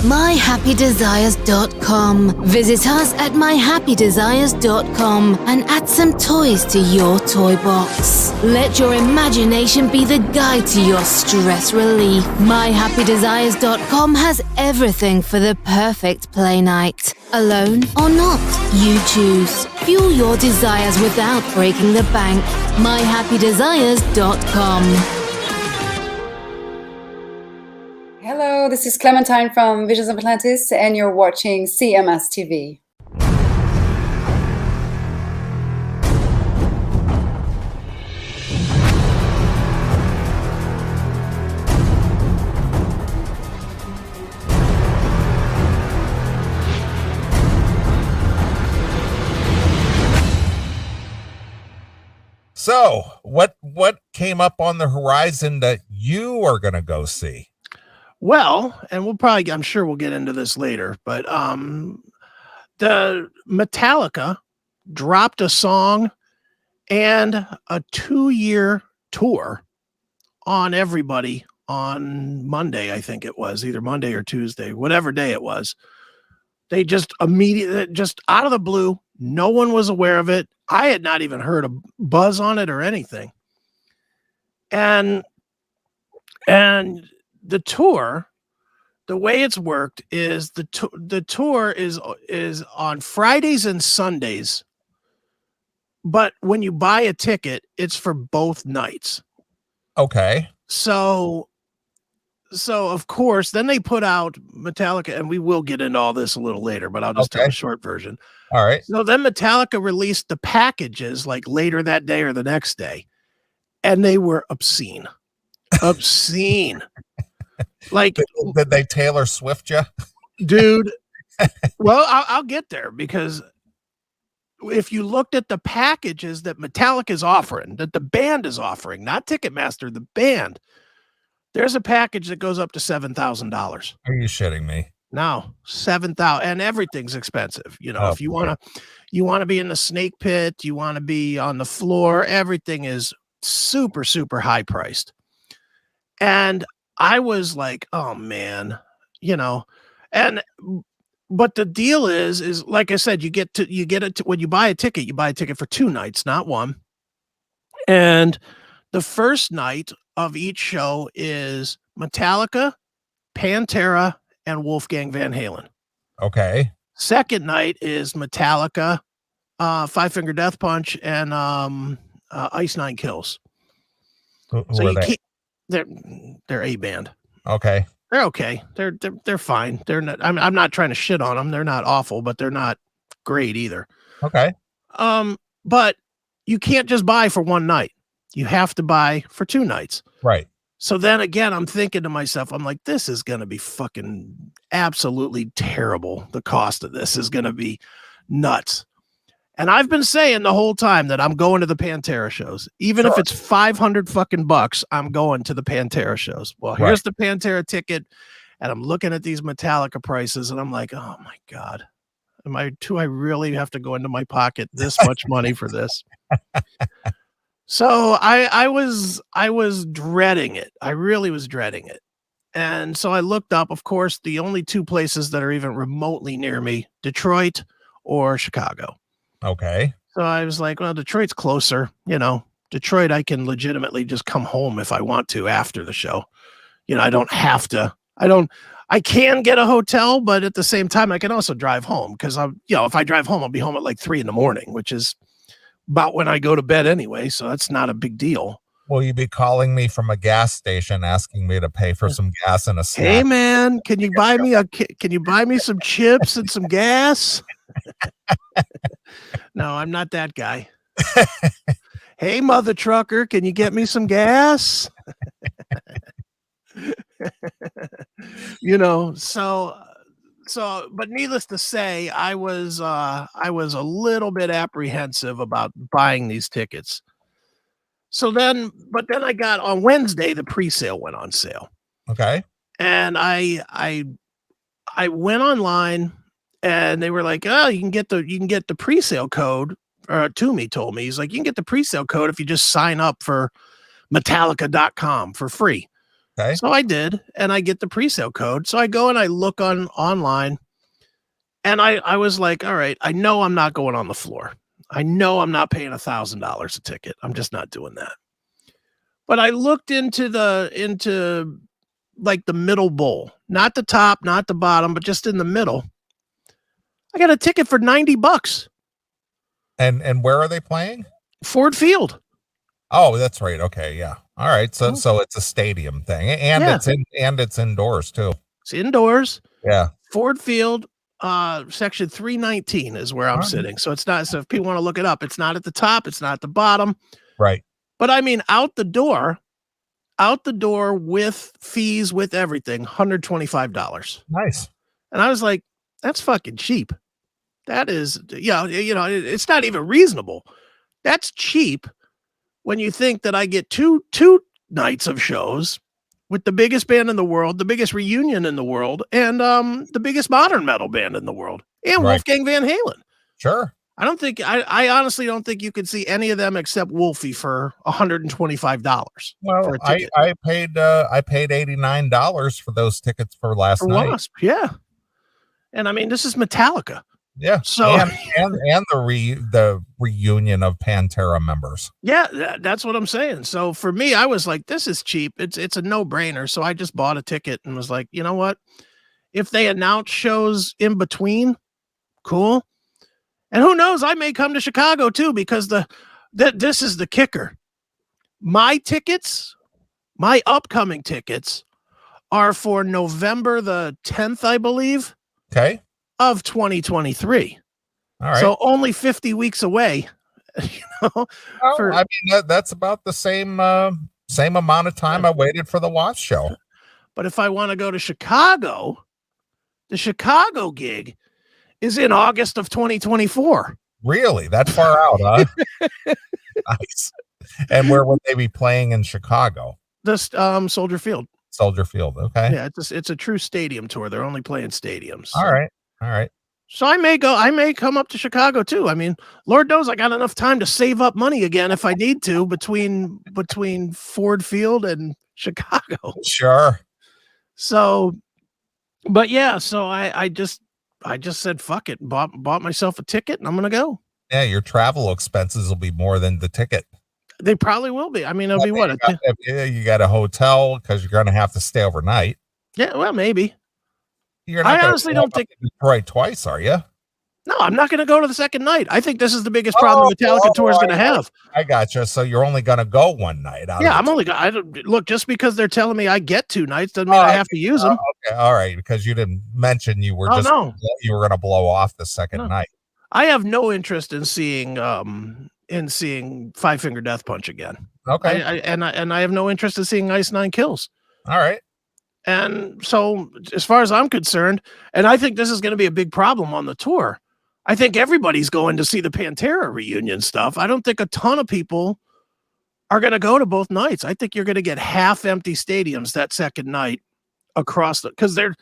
myhappydesires.com. Visit us at myhappydesires.com and add some toys to your toy box. Let your imagination be the guide to your stress relief. myhappydesires.com has everything for the perfect play night. Alone or not, you choose. Fuel your desires without breaking the bank. myhappydesires.com. Hello, this is Clementine from Visions of Atlantis, and you're watching CMS TV. So, what came up on the horizon that you are going to go see? Well, and I'm sure we'll get into this later, but the Metallica dropped a song and a 2-year tour on everybody on Monday. I think it was either Monday or Tuesday, whatever day it was. They just immediately, just out of the blue, no one was aware of it. I had not even heard a buzz on it or anything. And the tour, the way it's worked is the tour is on Fridays and Sundays. But when you buy a ticket, it's for both nights. Okay. So of course, then they put out Metallica, and we will get into all this a little later, but I'll just tell a short version. All right. So then Metallica released the packages like later that day or the next day, and they were obscene. Obscene. Like, did they Taylor Swift you? Dude? Well, I'll get there, because if you looked at the packages that Metallica is offering, that the band is offering, not Ticketmaster, the band, there's a package that goes up to $7,000. Are you shitting me? No, $7,000, and everything's expensive. You know, if you want to be in the snake pit, you want to be on the floor, everything is super, super high priced. And I was like, oh man, you know, but the deal is like I said, you get it when you buy a ticket, you buy a ticket for 2 nights, not one. And the first night of each show is Metallica, Pantera, and Wolfgang Van Halen. Okay. Second night is Metallica, Five Finger Death Punch, and Ice Nine Kills. Who are they? They're a band. Okay. They're okay. They're fine. They're not. I'm not trying to shit on them. They're not awful, but they're not great either. Okay. But you can't just buy for one night. You have to buy for 2 nights. Right. So then again, I'm thinking to myself, I'm like, this is going to be fucking absolutely terrible. The cost of this is going to be nuts. And I've been saying the whole time that I'm going to the Pantera shows. Even if it's 500 fucking bucks, I'm going to the Pantera shows. Well, here's the Pantera ticket, and I'm looking at these Metallica prices, and I'm like, oh my God. Do I really have to go into my pocket this much money for this? So I was dreading it. I really was dreading it. And so I looked up, of course, the only 2 places that are even remotely near me, Detroit or Chicago. Okay. So I was like, well, Detroit's closer. You know, Detroit, I can legitimately just come home if I want to after the show. You know, I don't have to. I can get a hotel, but at the same time, I can also drive home, because if I drive home, I'll be home at like 3 a.m, which is about when I go to bed anyway. So that's not a big deal. Will you be calling me from a gas station asking me to pay for some gas and a snack? Hey man, can you buy me some chips and some gas? No, I'm not that guy. Hey, mother trucker, can you get me some gas? You know, but needless to say, I was a little bit apprehensive about buying these tickets. But then I got on Wednesday, the pre-sale went on sale. Okay. And I went online, and they were like, oh, you can get the pre-sale code. Toomey told me, he's like, you can get the pre-sale code if you just sign up for Metallica.com for free. Okay. So I did, and I get the pre-sale code. So I go and I look online, and I was like, all right, I know I'm not going on the floor. I know I'm not paying $1,000 a ticket. I'm just not doing that. But I looked into like the middle bowl, not the top, not the bottom, but just in the middle. I got a ticket for $90. And where are they playing? Ford Field. Oh, that's right. Okay, yeah. All right. So Oh. so it's a stadium thing, and Yeah. it's indoors too. It's indoors. Yeah. Ford Field, section 319 is where I'm All right. sitting. So it's not. So if people want to look it up, it's not at the top. It's not at the bottom. Right. But I mean, out the door with fees, with everything, $125. Nice. And I was like, that's fucking cheap. That is, it's not even reasonable. That's cheap when you think that I get two nights of shows with the biggest band in the world, the biggest reunion in the world, and the biggest modern metal band in the world, and Right. Wolfgang Van Halen. Sure. I honestly don't think you could see any of them except Wolfie for $125 Well, for a ticket. I paid $89 for those tickets for last For night. Wasp, yeah. And I mean, this is Metallica. Yeah. So and the reunion of Pantera members. yeah, that's what I'm saying. So for me, I was like, this is cheap. It's a no-brainer. So I just bought a ticket and was like, you know what? If they announce shows in between, cool. And who knows, I may come to Chicago too, because this is the kicker. My upcoming tickets are for November the 10th, I believe, Okay. of 2023. All right. So only 50 weeks away. Well, I mean that's about the same amount of time I waited for the Wasp show. But if I want to go to Chicago, the Chicago gig is in August of 2024. Really? That far out, huh? Nice. And where would they be playing in Chicago? This Soldier Field. Soldier Field. Okay. Yeah, it's a true stadium tour. They're only playing stadiums. All right. All right. So I may come up to Chicago too. I mean, Lord knows I got enough time to save up money again if I need to between Ford Field and Chicago. Sure. So, but yeah, so I just said fuck it, bought myself a ticket, and I'm gonna go. Yeah, your travel expenses will be more than the ticket. They probably will be. I mean, it'll be what? You got a hotel because you're going to have to stay overnight. Yeah, well, maybe. You're not I honestly don't think Detroit twice, are you? No, I'm not going to go to the second night. I think this is the biggest problem Metallica tour is going to have. I gotcha. So you're only going to go one night. Yeah, I'm only going. Look, just because they're telling me I get 2 nights doesn't mean I have to use them. Okay, all right, because you didn't mention you were you were going to blow off the second night. I have no interest in seeing Five Finger Death Punch again. Okay, I have no interest in seeing Ice Nine Kills. All right. And so, as far as I'm concerned, and I think this is going to be a big problem on the tour. I think everybody's going to see the Pantera reunion stuff. I don't think a ton of people are going to go to both nights. I think you're going to get half empty stadiums that second night across because they're,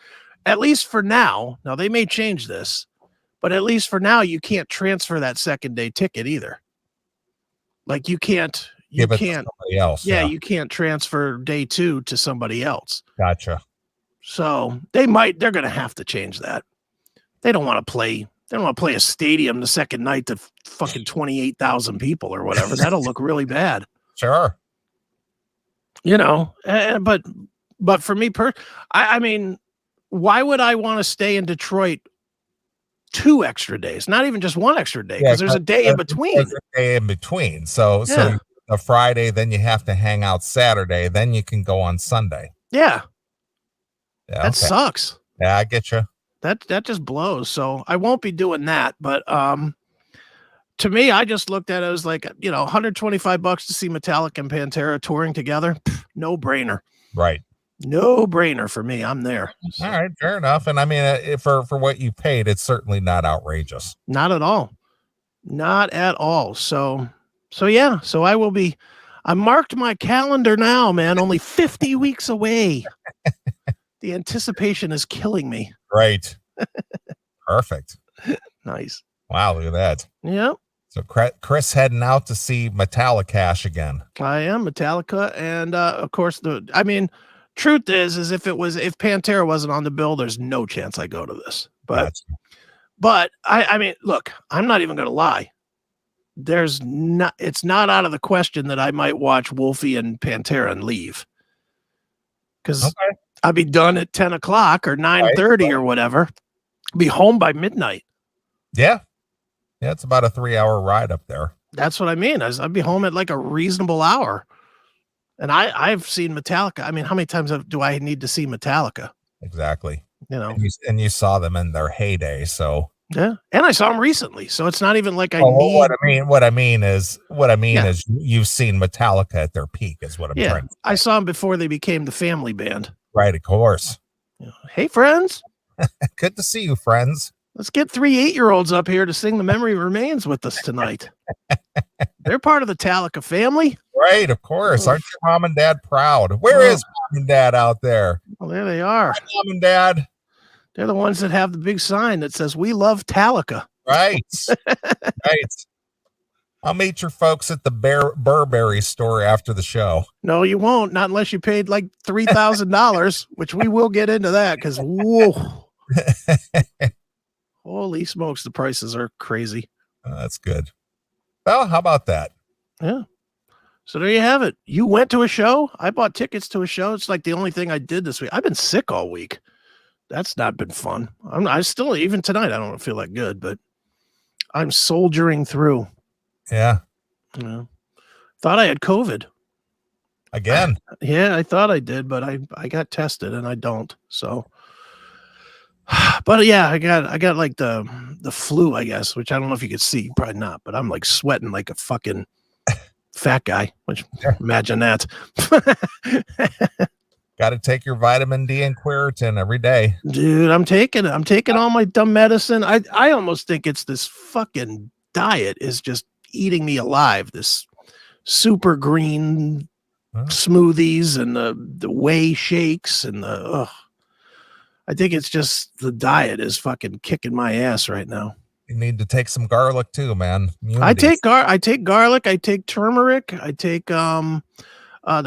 at least for now, they may change this, but at least for now, you can't transfer that second day ticket either. Like you can't give it to somebody else. Yeah, you can't transfer day 2 to somebody else. Gotcha. So they're going to have to change that. They don't want to play a stadium the second night to fucking 28,000 people or whatever. That'll look really bad. Sure. But for me, I mean, why would I want to stay in Detroit 2 extra days? Not even just 1 extra day, because there's a day in between. There's a day in between. So a Friday, then you have to hang out Saturday, then you can go on Sunday. Yeah. That sucks. Yeah, I get you. That just blows. So I won't be doing that. But to me, I just looked at it as like, $125 to see Metallica and Pantera touring together. No brainer. Right. No brainer for me. I'm there. So. All right, fair enough. And I mean, for what you paid, it's certainly not outrageous. Not at all. Not at all. So yeah. So I marked my calendar now, man. Only 50 weeks away. The anticipation is killing me. Right. Perfect. Nice. Wow, look at that. Yep. So Chris heading out to see Metallica again. I am Metallica. And of course, truth is if Pantera wasn't on the bill, there's no chance I go to this. But I mean, look, I'm not even going to lie. It's not out of the question that I might watch Wolfie and Pantera and leave. Because I'll be done at 10 o'clock or 9:30 or whatever. Be home by midnight. Yeah. Yeah, it's about a 3-hour ride up there. That's what I mean. I'd be home at like a reasonable hour. And I've seen Metallica. I mean, how many times do I need to see Metallica? Exactly. You know, and you saw them in their heyday. So yeah, and I saw them recently. So it's not even like What I mean is you've seen Metallica at their peak. Is what I'm trying to say. I saw them before they became the family band. Right, of course. Hey, friends. Good to see you, friends. Let's get 3 8-year-olds up here to sing The Memory Remains with us tonight. They're part of the Metallica family. Right, of course. Aren't your mom and dad proud? Where is mom and dad out there? Well, there they are. Hi, mom and dad. They're the ones that have the big sign that says, "We love Metallica." Right. Right. I'll meet your folks at the Burberry store after the show. No, you won't. Not unless you paid like $3,000, which we will get into that because, whoa. Holy smokes, the prices are crazy. That's good. Well, how about that? Yeah. So there you have it. You went to a show. I bought tickets to a show. It's like the only thing I did this week. I've been sick all week. That's not been fun. I still, even tonight, I don't feel that good, but I'm soldiering through. Yeah. Yeah. Thought I had COVID. Again. Yeah, I thought I did, but I got tested and I don't. So, but yeah, I got like the flu, I guess, which I don't know if you could see, probably not, but I'm like sweating like a fucking fat guy, which imagine that. Got to take your vitamin D and Quercetin every day. Dude, I'm taking all my dumb medicine. I almost think it's this fucking diet is just eating me alive. This super green smoothies and the whey shakes and I think it's just the diet is fucking kicking my ass right now. You need to take some garlic too, man. I take garlic, I take turmeric, I take the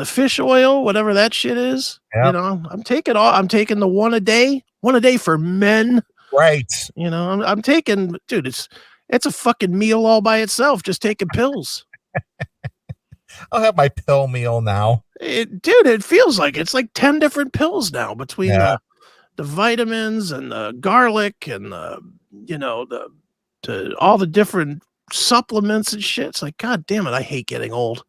fish oil, whatever that shit is. Yep. You know, I'm taking the one a day for men. Right. You know, I'm taking, dude, it's a fucking meal all by itself, just taking pills. I'll have my pill meal now. It feels like it's like 10 different pills now between the vitamins and the garlic and the all the different supplements and shit. It's like, God damn it, I hate getting old.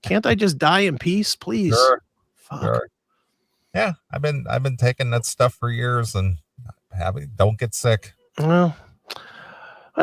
Can't I just die in peace, please? Sure. Fuck. Sure. Yeah, I've been taking that stuff for years and don't get sick. Well,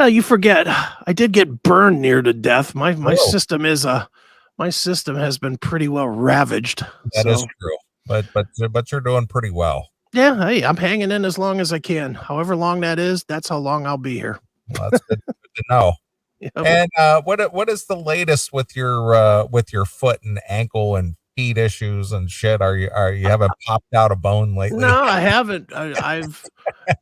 you forget. I did get burned near to death. My system has been pretty well ravaged. That is true. But you're doing pretty well. Yeah, hey, I'm hanging in as long as I can. However long that is, that's how long I'll be here. Well, that's good to know. Yep. And what is the latest with your foot and ankle and feet issues and shit? Are you haven't popped out a bone lately? No, I haven't. I've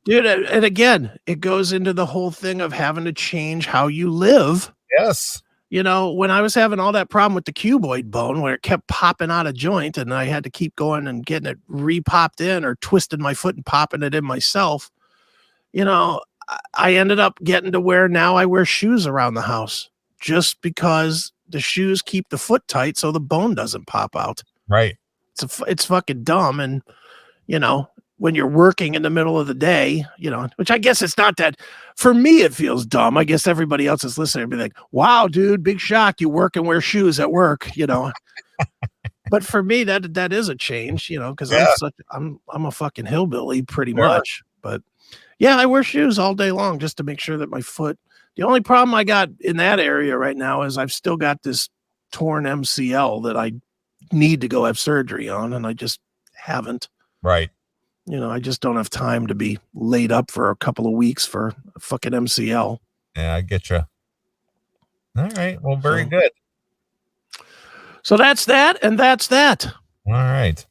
dude, and again, it goes into the whole thing of having to change how you live. Yes. You know, when I was having all that problem with the cuboid bone where it kept popping out of joint and I had to keep going and getting it re-popped in or twisting my foot and popping it in myself, you know, I ended up getting to where now I wear shoes around the house just because the shoes keep the foot tight so the bone doesn't pop out. Right. It's fucking dumb. And, you know, when you're working in the middle of the day, you know, which I guess it's not that for me, it feels dumb. I guess everybody else is listening and be like, wow, dude, big shock. You work and wear shoes at work, you know, but for me, that is a change, you know, because I'm a fucking hillbilly pretty much, but yeah, I wear shoes all day long just to make sure that my foot, the only problem I got in that area right now is I've still got this torn MCL that I need to go have surgery on. And I just haven't. Right. You know, I just don't have time to be laid up for a couple of weeks for a fucking MCL. Yeah, I get you. All right. Well, very good. So that's that. And that's that. All right.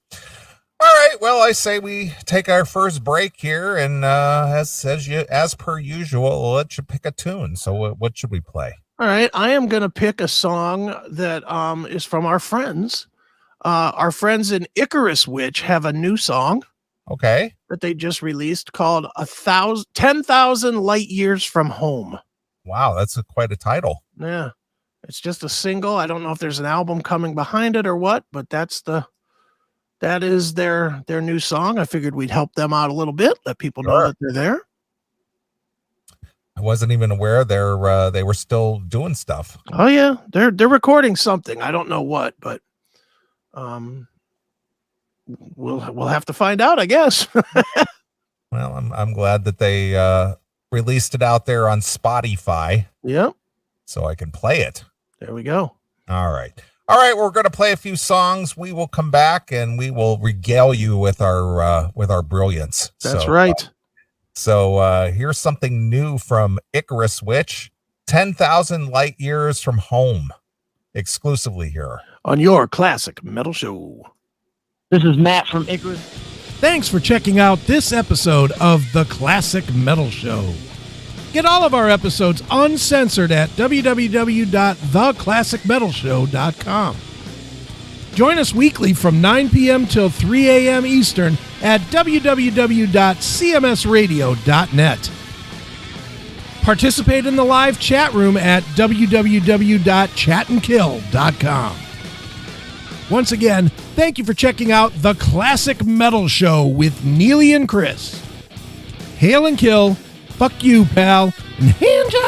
All right. Well, I say we take our first break here. And as per usual, we'll let you pick a tune. So what should we play? All right. I am going to pick a song that is from our friends Our friends in Icarus Witch have a new song Okay. that they just released called 10,000 Light Years from Home. Wow, that's quite a title. Yeah. It's just a single. I don't know if there's an album coming behind it or what, but that is their new song. I figured we'd help them out a little bit, let people know that they're there. I wasn't even aware they were still doing stuff. Oh yeah, they're recording something. I don't know what, but we'll have to find out, I guess. Well, I'm glad that they released it out there on Spotify. Yep. So I can play it. There we go. All right. We're going to play a few songs. We will come back and we will regale you with our brilliance. That's right. So here's something new from Icarus Witch, 10,000 Light Years from Home, exclusively here on your Classic Metal Show. This is Matt from Icarus. Thanks for checking out this episode of The Classic Metal Show. Get all of our episodes uncensored at www.theclassicmetalshow.com. Join us weekly from 9 p.m. till 3 a.m. Eastern at www.cmsradio.net. Participate in the live chat room at www.chatandkill.com. Once again, thank you for checking out The Classic Metal Show with Neeley and Chris. Hail and kill, fuck you, pal, and hand job.